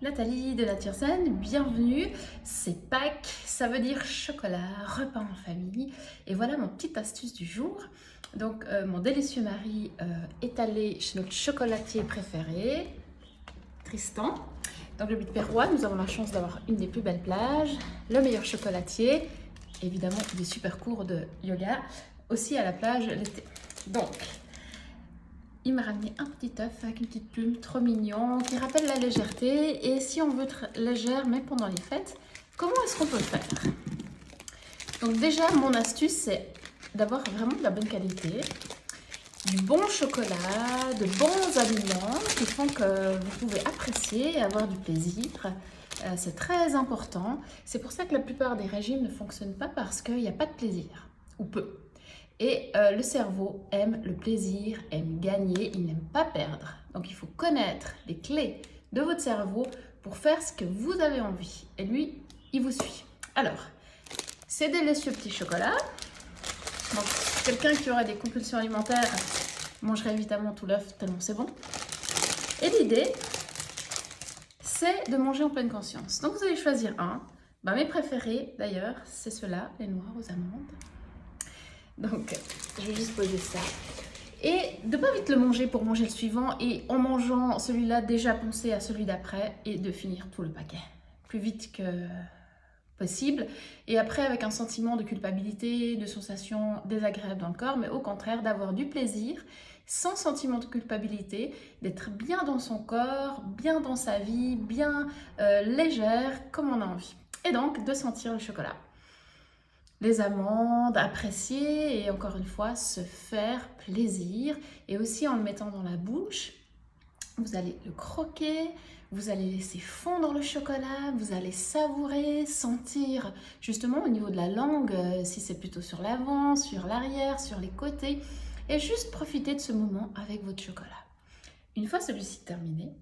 Nathalie de Nature Zen, bienvenue. C'est Pâques, ça veut dire chocolat, repas en famille. Et voilà mon petite astuce du jour. Donc mon délicieux mari est allé chez notre chocolatier préféré, Tristan. Donc le but Perrois, nous avons la chance d'avoir une des plus belles plages, le meilleur chocolatier, évidemment des super cours de yoga, aussi à la plage l'été. Donc il m'a ramené un petit œuf avec une petite plume trop mignon qui rappelle la légèreté. Et si on veut être légère, même pendant les fêtes, comment est-ce qu'on peut le faire? Donc déjà, mon astuce, c'est d'avoir vraiment de la bonne qualité, du bon chocolat, de bons aliments qui font que vous pouvez apprécier et avoir du plaisir. C'est très important. C'est pour ça que la plupart des régimes ne fonctionnent pas parce qu'il n'y a pas de plaisir, ou peu. Et le cerveau aime le plaisir, aime gagner, il n'aime pas perdre. Donc il faut connaître les clés de votre cerveau pour faire ce que vous avez envie. Et lui, il vous suit. Alors, ces délicieux petits chocolats. Donc, quelqu'un qui aurait des compulsions alimentaires mangerait évidemment tout l'œuf tellement c'est bon. Et l'idée, c'est de manger en pleine conscience. Donc vous allez choisir un. Mes préférés d'ailleurs, c'est ceux-là, les noirs aux amandes. Donc, je vais juste poser ça. Et de ne pas vite le manger pour manger le suivant et en mangeant celui-là déjà penser à celui d'après et de finir tout le paquet. Plus vite que possible. Et après avec un sentiment de culpabilité, de sensation désagréable dans le corps, mais au contraire d'avoir du plaisir, sans sentiment de culpabilité, d'être bien dans son corps, bien dans sa vie, bien légère comme on a envie. Et donc de sentir le chocolat. Les amandes, apprécier et encore une fois se faire plaisir. Et aussi en le mettant dans la bouche, vous allez le croquer, vous allez laisser fondre le chocolat, vous allez savourer, sentir justement au niveau de la langue, si c'est plutôt sur l'avant, sur l'arrière, sur les côtés, et juste profiter de ce moment avec votre chocolat. Une fois celui-ci terminé,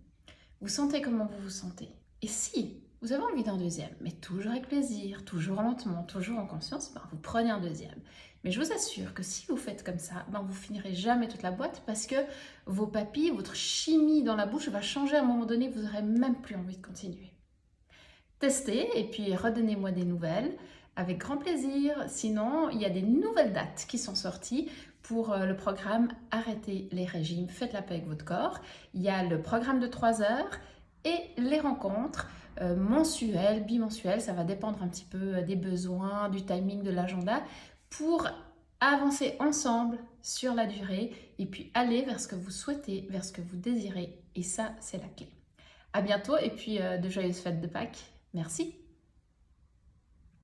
vous sentez comment vous vous sentez. Et si vous avez envie d'un deuxième, mais toujours avec plaisir, toujours lentement, toujours en conscience, vous prenez un deuxième. Mais je vous assure que si vous faites comme ça, vous finirez jamais toute la boîte parce que vos papilles, votre chimie dans la bouche va changer à un moment donné, vous n'aurez même plus envie de continuer. Testez et puis redonnez-moi des nouvelles avec grand plaisir. Sinon, il y a des nouvelles dates qui sont sorties pour le programme Arrêtez les régimes, faites la paix avec votre corps. Il y a le programme de 3 heures et les rencontres mensuelles, bimensuelles, ça va dépendre un petit peu des besoins, du timing de l'agenda, pour avancer ensemble sur la durée et puis aller vers ce que vous souhaitez, vers ce que vous désirez. Et ça, c'est la clé. À bientôt et puis de joyeuses fêtes de Pâques. Merci.